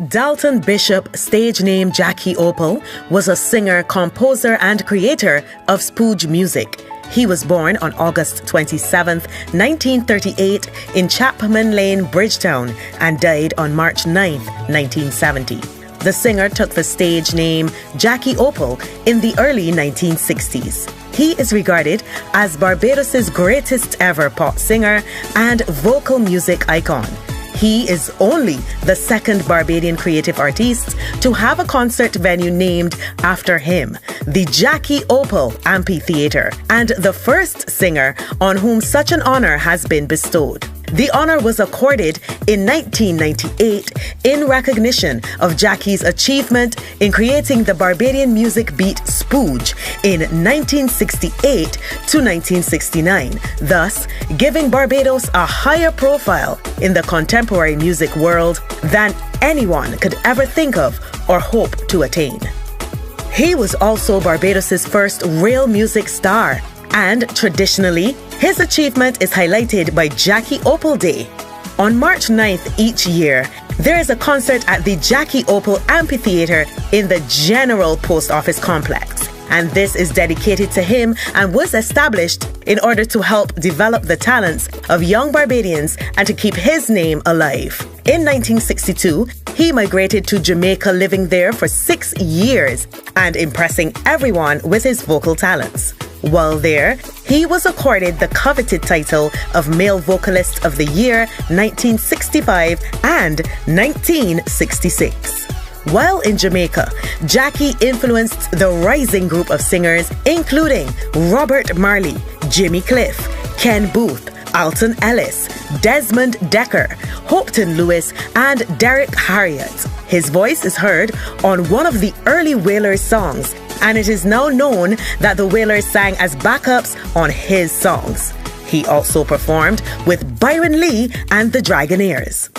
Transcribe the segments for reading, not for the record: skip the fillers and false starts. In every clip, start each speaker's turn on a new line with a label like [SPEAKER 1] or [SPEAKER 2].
[SPEAKER 1] Dalton Bishop, stage name Jackie Opel, was a singer, composer, and creator of spooge music. He was born on August 27, 1938 in Chapman Lane, Bridgetown, and died on March 9, 1970. The singer took the stage name Jackie Opel in the early 1960s. He is regarded as Barbados' greatest ever pop singer and vocal music icon. He is only the second Barbadian creative artist to have a concert venue named after him, the Jackie Opel Amphitheatre, and the first singer on whom such an honour has been bestowed. The honour was accorded in 1998 in recognition of Jackie's achievement in creating the Barbadian music beat spooge in 1968 to 1969, thus giving Barbados a higher profile in the contemporary music world than anyone could ever think of or hope to attain. He was also Barbados' first real music star, and traditionally, his achievement is highlighted by Jackie Opel Day. On March 9th each year, there is a concert at the Jackie Opel Amphitheatre in the General Post Office Complex, and this is dedicated to him and was established in order to help develop the talents of young Barbadians and to keep his name alive. In 1962, he migrated to Jamaica, living there for 6 years and impressing everyone with his vocal talents. While there, he was accorded the coveted title of Male Vocalist of the Year 1965 and 1966. While in Jamaica, Jackie influenced the rising group of singers including Robert Marley, Jimmy Cliff, Ken Booth, Alton Ellis, Desmond Decker, Hopton Lewis, and Derek Harriott. His voice is heard on one of the early Wailers songs, and it is now known that the Wailers sang as backups on his songs. He also performed with Byron Lee and the Dragonaires.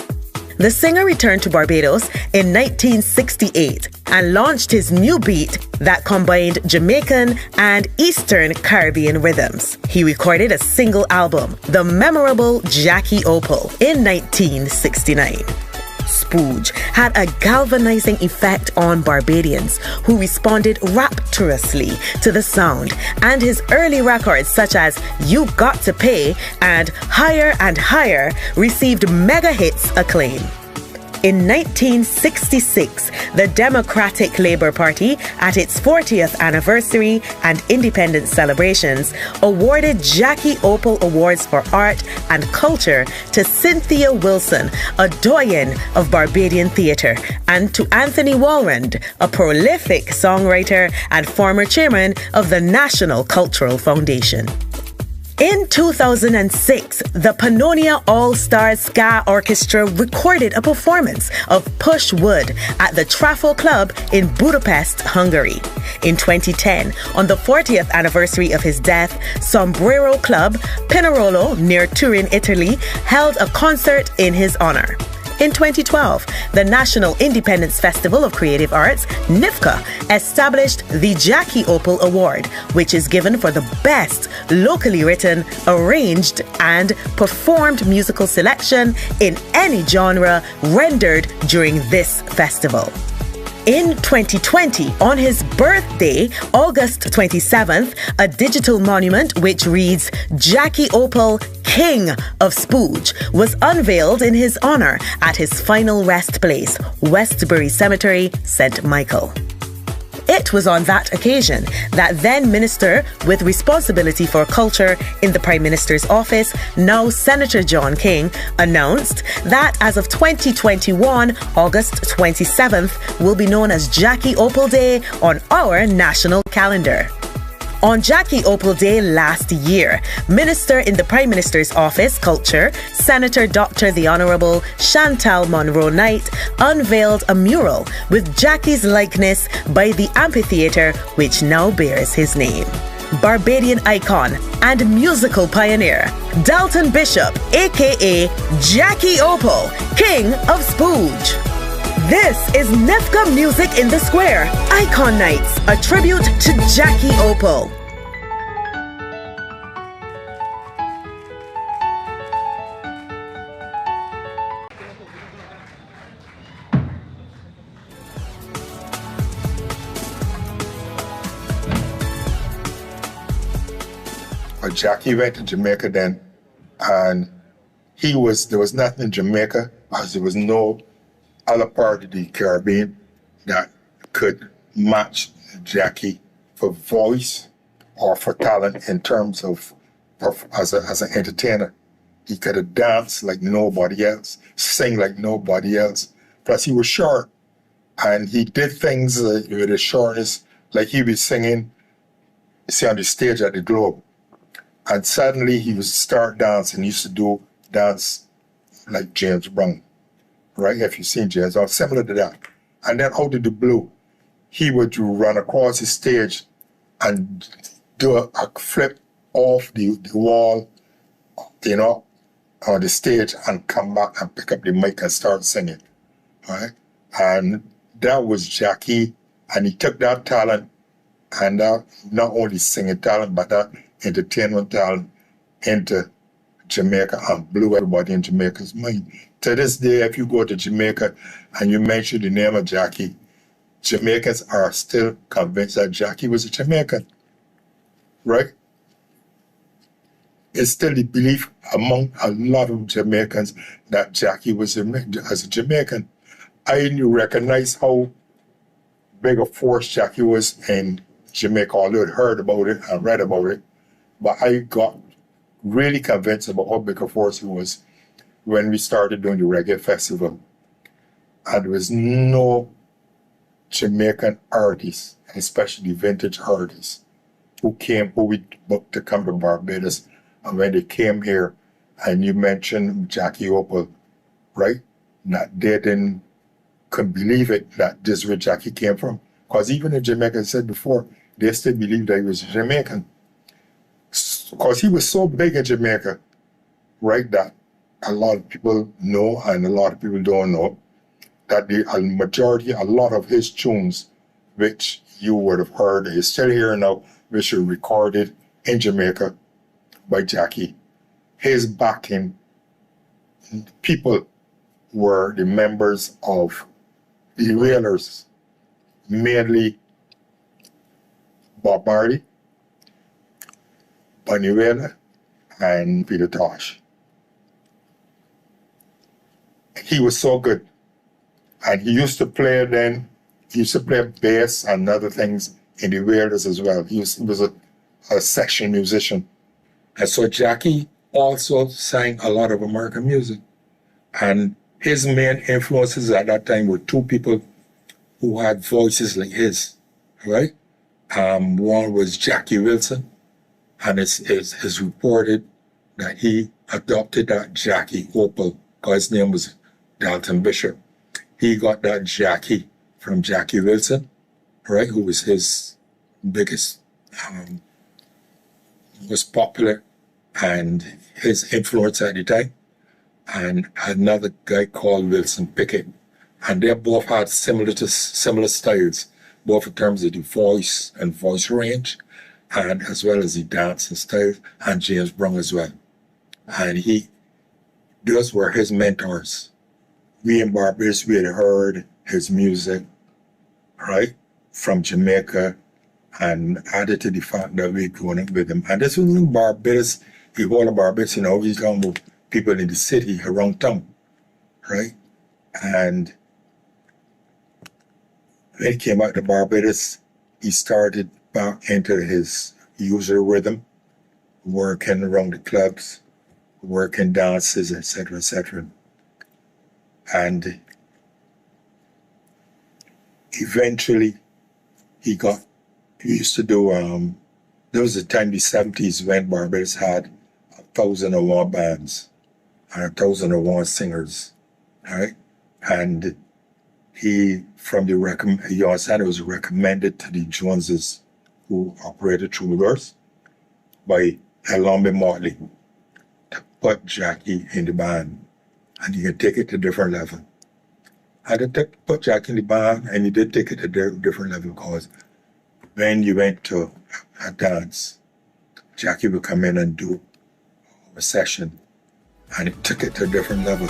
[SPEAKER 1] The singer returned to Barbados in 1968 and launched his new beat that combined Jamaican and Eastern Caribbean rhythms. He recorded a single album, the memorable Jackie Opel, in 1969. Spooge had a galvanizing effect on Barbadians, who responded rapturously to the sound, and his early records such as You Got to Pay and Higher received mega hits acclaim. In 1966, the Democratic Labour Party, at its 40th anniversary and independence celebrations, awarded Jackie Opel Awards for Art and Culture to Cynthia Wilson, a doyen of Barbadian theatre, and to Anthony Walrond, a prolific songwriter and former chairman of the National Cultural Foundation. In 2006, the Pannonia All-Star Ska Orchestra recorded a performance of Push Wood at the Trafo Club in Budapest, Hungary. In 2010, on the 40th anniversary of his death, Sombrero Club, Pinerolo, near Turin, Italy, held a concert in his honor. In 2012, the National Independence Festival of Creative Arts, NIFCA, established the Jackie Opel Award, which is given for the best locally written, arranged, and performed musical selection in any genre rendered during this festival. In 2020, on his birthday, August 27th, a digital monument which reads Jackie Opel, King of Spooge, was unveiled in his honor at his final rest place, Westbury Cemetery, St. Michael. It was on that occasion that then Minister with responsibility for culture in the Prime Minister's office, now Senator John King, announced that as of 2021, August 27th will be known as Jackie Opel Day on our national calendar. On Jackie Opel Day last year, Minister in the Prime Minister's Office, Culture, Senator Dr. the Honourable Chantal Monroe Knight, unveiled a mural with Jackie's likeness by the amphitheatre, which now bears his name. Barbadian icon and musical pioneer, Dalton Bishop, aka Jackie Opel, King of Spooge. This is NIFCA Music in the Square, Icon Nights, a tribute to Jackie Opel.
[SPEAKER 2] Jackie went to Jamaica then, and there was nothing in Jamaica, as there was no other part of the Caribbean that could match Jackie for voice or for talent in terms of as an entertainer. He could have danced like nobody else, sing like nobody else. Plus he was short, and he did things with his shortness, like he was singing, see, on the stage at the Globe. And suddenly he would start dancing. He used to dance like James Brown, right? If you've seen James, or similar to that. And then out of the blue, he would run across the stage and do a flip off the wall, you know, on the stage, and come back and pick up the mic and start singing, right? And that was Jackie, and he took that talent, and that not only singing talent, but that entertainment talent into Jamaica and blew everybody in Jamaica's mind. To this day, if you go to Jamaica and you mention the name of Jackie, Jamaicans are still convinced that Jackie was a Jamaican, right? It's still the belief among a lot of Jamaicans that Jackie was as a Jamaican. I didn't recognize how big a force Jackie was in Jamaica, although I'd heard about it and read about it. But I got really convinced about how big a force he was when we started doing the reggae festival. And there was no Jamaican artists, especially vintage artists, who we booked to come to Barbados. And when they came here, and you mentioned Jackie Opel, right? That they couldn't believe it, that this is where Jackie came from. Because even in Jamaica, I said before, they still believed that he was Jamaican. Because he was so big in Jamaica, right, that a lot of people know and a lot of people don't know that a lot of his tunes, which you would have heard, is still here now, which are recorded in Jamaica by Jackie. His backing people were the members of the Wailers, mainly Bob Marley, Bunny Wailer, and Peter Tosh. He was so good. And he used to play bass and other things in the Wailers as well. He was a section musician. And so Jackie also sang a lot of American music. And his main influences at that time were two people who had voices like his, right? One was Jackie Wilson, and it's reported that he adopted that Jackie Opel, because his name was Dalton Bishop. He got that Jackie from Jackie Wilson, right, who was his biggest, most popular, and his influence at the time, and another guy called Wilson Pickett. And they both had similar styles, both in terms of the voice and voice range, and as well as the dancing style, and James Brown as well. And those were his mentors. We in Barbados, we had heard his music, right, from Jamaica, and added to the fact that we grown up with him. And this was in Barbados, the whole of Barbados, you know, we come with people in the city around town, right? And when he came out to Barbados, he started back into his usual rhythm, working around the clubs, working dances, etc., etc. And eventually he used to do, there was a time in the 70s when Barbados had 1,001 bands and 1,001 singers, right? And he also was recommended to the Joneses, who operated Troubadours, by Alombe Motley, to put Jackie in the band, and he could take it to a different level. And they put Jackie in the band, and he did take it to a different level, because when you went to a dance, Jackie would come in and do a session, and it took it to a different level.